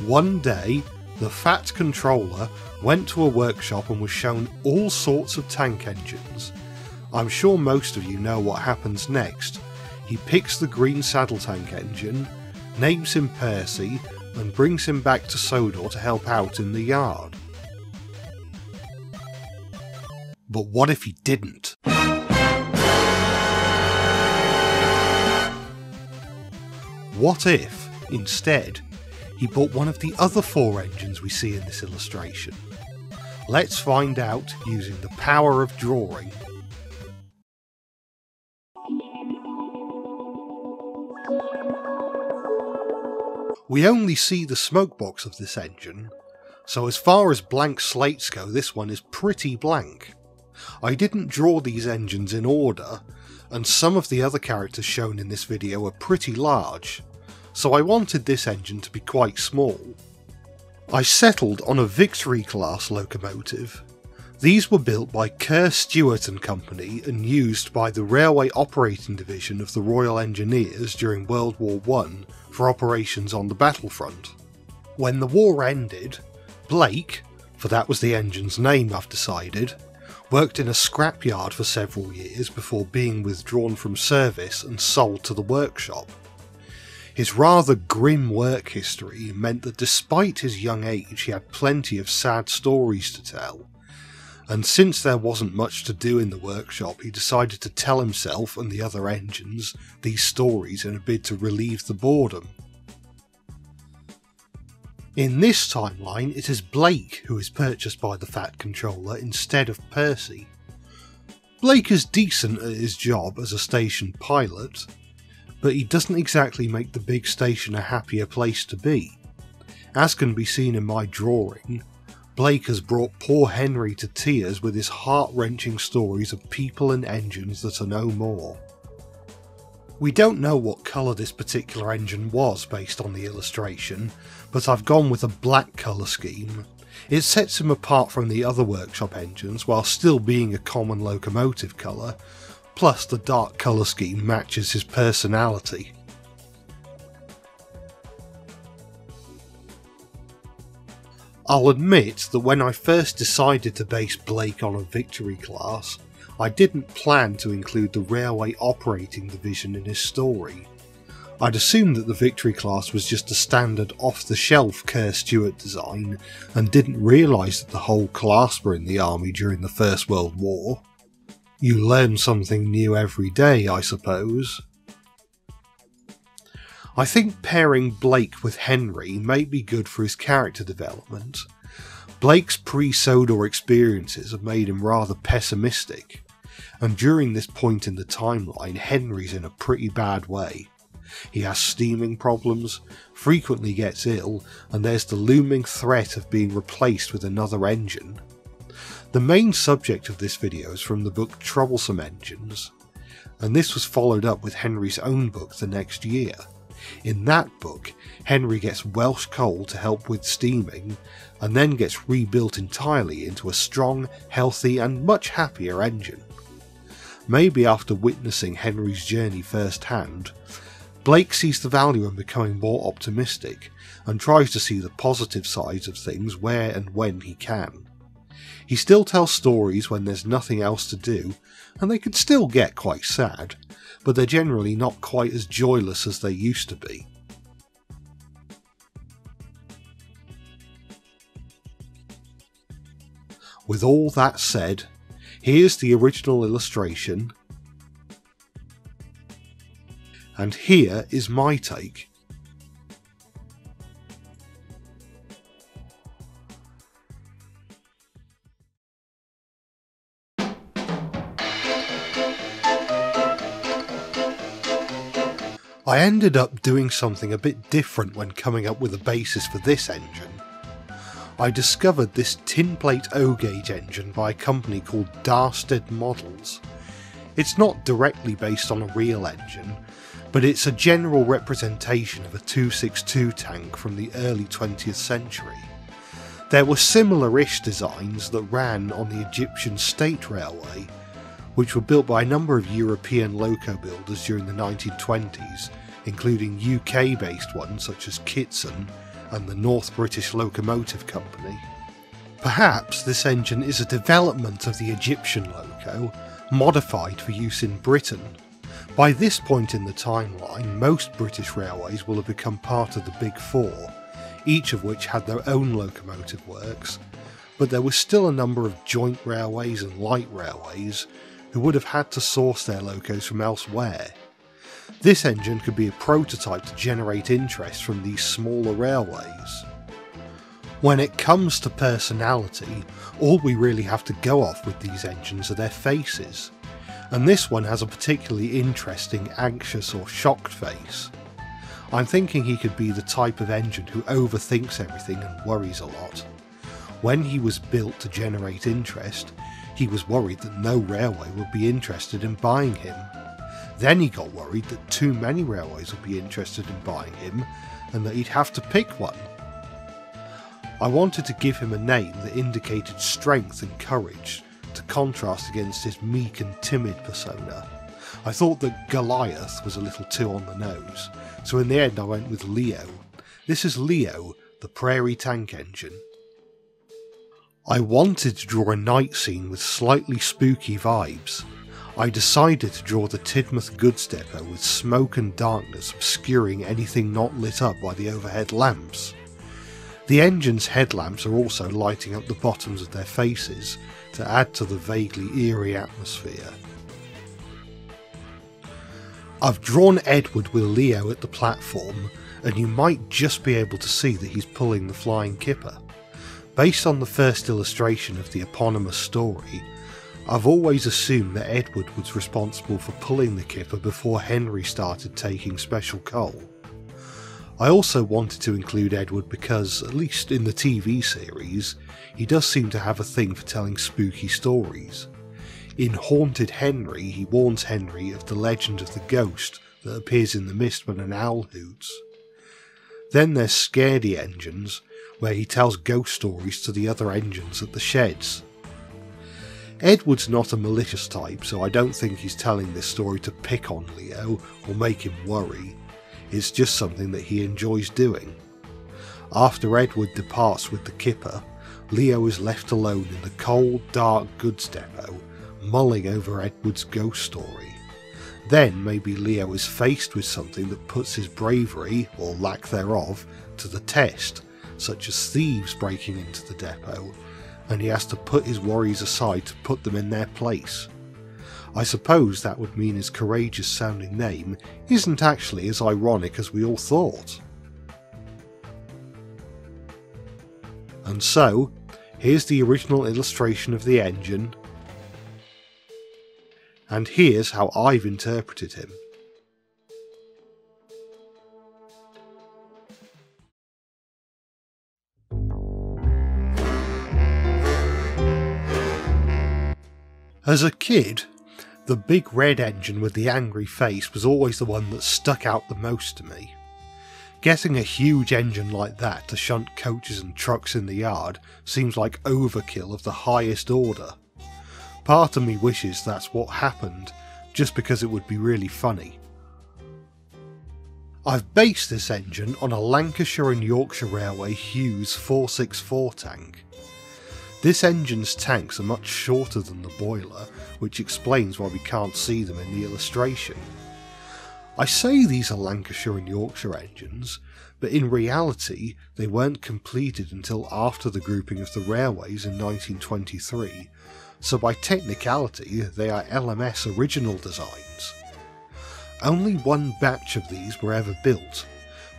One day, the Fat Controller went to a workshop and was shown all sorts of tank engines. I'm sure most of you know what happens next. He picks the green saddle tank engine, names him Percy, and brings him back to Sodor to help out in the yard. But what if he didn't? What if, instead, he bought one of the other 4 engines we see in this illustration? Let's find out using the power of drawing. We only see the smoke box of this engine, so as far as blank slates go, this one is pretty blank. I didn't draw these engines in order, and some of the other characters shown in this video are pretty large, so I wanted this engine to be quite small. I settled on a Victory class locomotive. These were built by Kerr Stewart and Company and used by the Railway Operating Division of the Royal Engineers during World War I for operations on the battlefront. When the war ended, Blake, for that was the engine's name I've decided, worked in a scrapyard for several years before being withdrawn from service and sold to the workshop. His rather grim work history meant that despite his young age he had plenty of sad stories to tell, and since there wasn't much to do in the workshop, he decided to tell himself and the other engines these stories in a bid to relieve the boredom. In this timeline, it is Blake who is purchased by the Fat Controller instead of Percy. Blake is decent at his job as a station pilot, but he doesn't exactly make the big station a happier place to be. As can be seen in my drawing, Blake has brought poor Henry to tears with his heart-wrenching stories of people and engines that are no more. We don't know what colour this particular engine was based on the illustration, but I've gone with a black colour scheme. It sets him apart from the other workshop engines while still being a common locomotive colour, plus the dark colour scheme matches his personality. I'll admit that when I first decided to base Blake on a Victory class, I didn't plan to include the Railway Operating Division in his story. I'd assumed that the Victory class was just a standard off-the-shelf Kerr Stewart design and didn't realise that the whole class were in the army during the First World War. You learn something new every day, I suppose. I think pairing Blake with Henry may be good for his character development. Blake's pre-Sodor experiences have made him rather pessimistic, and during this point in the timeline, Henry's in a pretty bad way. He has steaming problems, frequently gets ill, and there's the looming threat of being replaced with another engine. The main subject of this video is from the book Troublesome Engines, and this was followed up with Henry's own book the next year. In that book, Henry gets Welsh coal to help with steaming, and then gets rebuilt entirely into a strong, healthy and much happier engine. Maybe after witnessing Henry's journey firsthand, Blake sees the value in becoming more optimistic, and tries to see the positive sides of things where and when he can. He still tells stories when there's nothing else to do, and they can still get quite sad, but they're generally not quite as joyless as they used to be. With all that said, here's the original illustration, and here is my take. I ended up doing something a bit different when coming up with a basis for this engine. I discovered this tinplate O-gauge engine by a company called Darstead Models. It's not directly based on a real engine, but it's a general representation of a 262 tank from the early 20th century. There were similar-ish designs that ran on the Egyptian State Railway, which were built by a number of European loco builders during the 1920s, including UK-based ones such as Kitson and the North British Locomotive Company. Perhaps this engine is a development of the Egyptian loco, modified for use in Britain. By this point in the timeline, most British railways will have become part of the Big Four, each of which had their own locomotive works, but there was still a number of joint railways and light railways who would have had to source their locos from elsewhere. This engine could be a prototype to generate interest from these smaller railways. When it comes to personality, all we really have to go off with these engines are their faces, and this one has a particularly interesting anxious or shocked face. I'm thinking he could be the type of engine who overthinks everything and worries a lot. When he was built to generate interest, he was worried that no railway would be interested in buying him. Then he got worried that too many railways would be interested in buying him, and that he'd have to pick one. I wanted to give him a name that indicated strength and courage, to contrast against his meek and timid persona. I thought that Goliath was a little too on the nose, so in the end I went with Leo. This is Leo, the Prairie Tank Engine. I wanted to draw a night scene with slightly spooky vibes. I decided to draw the Tidmouth goods depot with smoke and darkness obscuring anything not lit up by the overhead lamps. The engine's headlamps are also lighting up the bottoms of their faces to add to the vaguely eerie atmosphere. I've drawn Edward with Leo at the platform, and you might just be able to see that he's pulling the flying kipper. Based on the first illustration of the eponymous story, I've always assumed that Edward was responsible for pulling the kipper before Henry started taking special coal. I also wanted to include Edward because, at least in the TV series, he does seem to have a thing for telling spooky stories. In Haunted Henry, he warns Henry of the legend of the ghost that appears in the mist when an owl hoots. Then there's Scaredy Engines, where he tells ghost stories to the other engines at the sheds. Edward's not a malicious type, so I don't think he's telling this story to pick on Leo or make him worry. It's just something that he enjoys doing. After Edward departs with the kipper, Leo is left alone in the cold, dark goods depot, mulling over Edward's ghost story. Then maybe Leo is faced with something that puts his bravery, or lack thereof, to the test, such as thieves breaking into the depot, and he has to put his worries aside to put them in their place. I suppose that would mean his courageous sounding name isn't actually as ironic as we all thought. And so, here's the original illustration of the engine, and here's how I've interpreted him. As a kid, the big red engine with the angry face was always the one that stuck out the most to me. Getting a huge engine like that to shunt coaches and trucks in the yard seems like overkill of the highest order. Part of me wishes that's what happened, just because it would be really funny. I've based this engine on a Lancashire and Yorkshire Railway Hughes 464 tank. This engine's tanks are much shorter than the boiler, which explains why we can't see them in the illustration. I say these are Lancashire and Yorkshire engines, but in reality they weren't completed until after the grouping of the railways in 1923, so by technicality they are LMS original designs. Only one batch of these were ever built,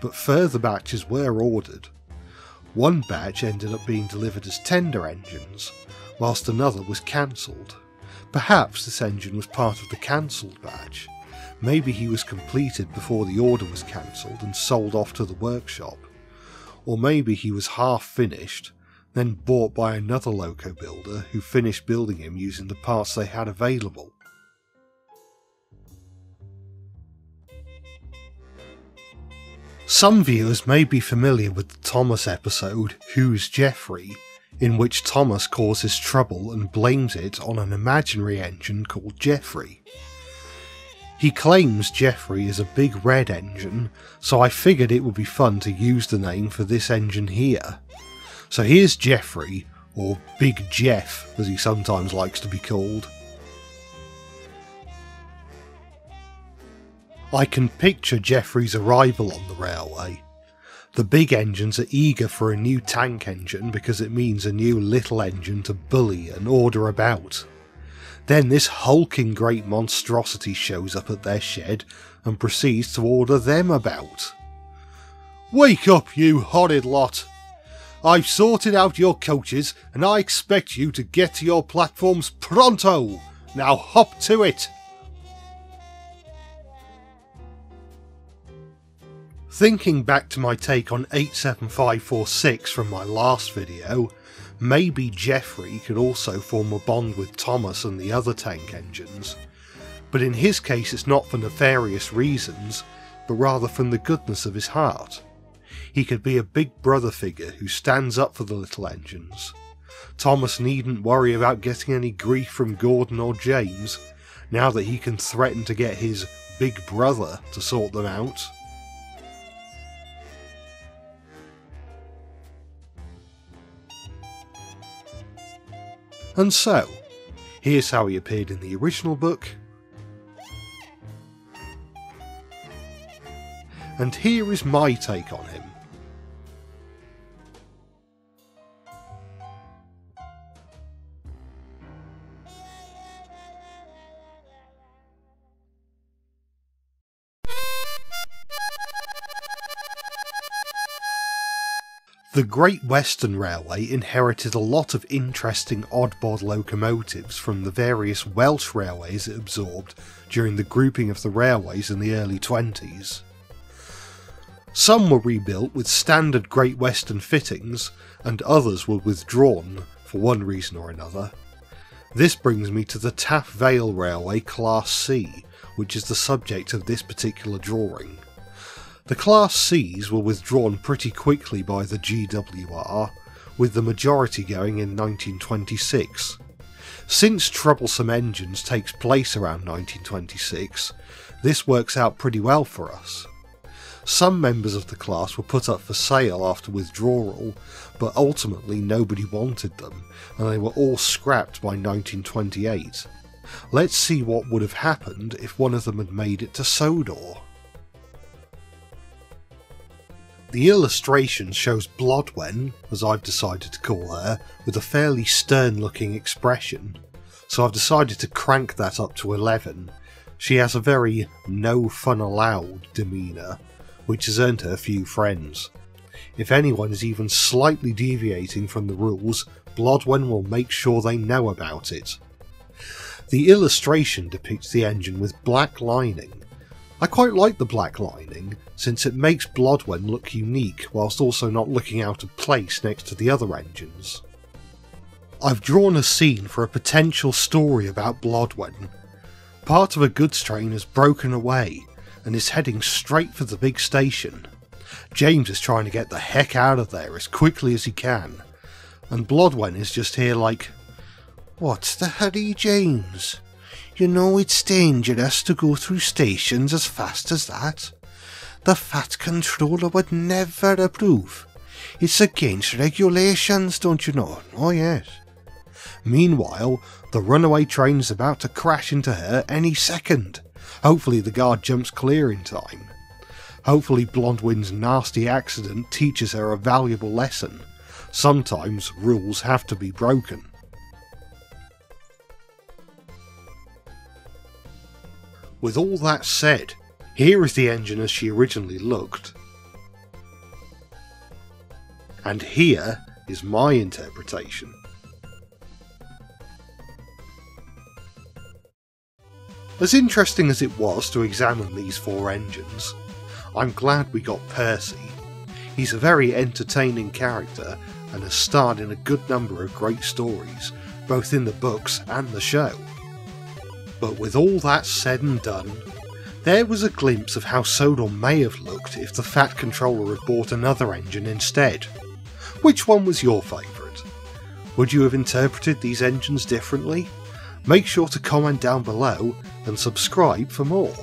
but further batches were ordered. One batch ended up being delivered as tender engines, whilst another was cancelled. Perhaps this engine was part of the cancelled batch. Maybe he was completed before the order was cancelled and sold off to the workshop. Or maybe he was half finished, then bought by another loco builder who finished building him using the parts they had available. Some viewers may be familiar with the Thomas episode Who's Geoffrey, in which Thomas causes trouble and blames it on an imaginary engine called Geoffrey. He claims Jeffrey is a big red engine, so I figured it would be fun to use the name for this engine here. So here's Jeffrey, or Big Jeff as he sometimes likes to be called. I can picture Jeffrey's arrival on the railway. The big engines are eager for a new tank engine because it means a new little engine to bully and order about. Then this hulking great monstrosity shows up at their shed and proceeds to order them about. "Wake up, you horrid lot! I've sorted out your coaches and I expect you to get to your platforms pronto! Now hop to it!" Thinking back to my take on 87546 from my last video, maybe Jeffrey could also form a bond with Thomas and the other tank engines, but in his case it's not for nefarious reasons, but rather from the goodness of his heart. He could be a big brother figure who stands up for the little engines. Thomas needn't worry about getting any grief from Gordon or James, now that he can threaten to get his big brother to sort them out. And so, here's how he appeared in the original book, and here is my take on him. The Great Western Railway inherited a lot of interesting oddbod locomotives from the various Welsh railways it absorbed during the grouping of the railways in the early 20s. Some were rebuilt with standard Great Western fittings, and others were withdrawn for one reason or another. This brings me to the Taff Vale Railway Class C, which is the subject of this particular drawing. The Class Cs were withdrawn pretty quickly by the GWR, with the majority going in 1926. Since Troublesome Engines takes place around 1926, this works out pretty well for us. Some members of the class were put up for sale after withdrawal, but ultimately nobody wanted them, and they were all scrapped by 1928. Let's see what would have happened if one of them had made it to Sodor. The illustration shows Blodwen, as I've decided to call her, with a fairly stern looking expression, so I've decided to crank that up to 11. She has a very no fun allowed demeanour, which has earned her a few friends. If anyone is even slightly deviating from the rules, Blodwen will make sure they know about it. The illustration depicts the engine with black lining. I quite like the black lining, since it makes Blodwen look unique whilst also not looking out of place next to the other engines. I've drawn a scene for a potential story about Blodwen. Part of a goods train has broken away and is heading straight for the big station. James is trying to get the heck out of there as quickly as he can, and Blodwen is just here like, "What's the hurry, James? You know it's dangerous to go through stations as fast as that. The Fat Controller would never approve. It's against regulations, don't you know? Oh yes." Meanwhile, the runaway train is about to crash into her any second. Hopefully the guard jumps clear in time. Hopefully Blodwen's nasty accident teaches her a valuable lesson. Sometimes rules have to be broken. With all that said, here is the engine as she originally looked. And here is my interpretation. As interesting as it was to examine these four engines, I'm glad we got Percy. He's a very entertaining character and has starred in a good number of great stories, both in the books and the show. But with all that said and done, there was a glimpse of how Sodor may have looked if the Fat Controller had bought another engine instead. Which one was your favourite? Would you have interpreted these engines differently? Make sure to comment down below and subscribe for more.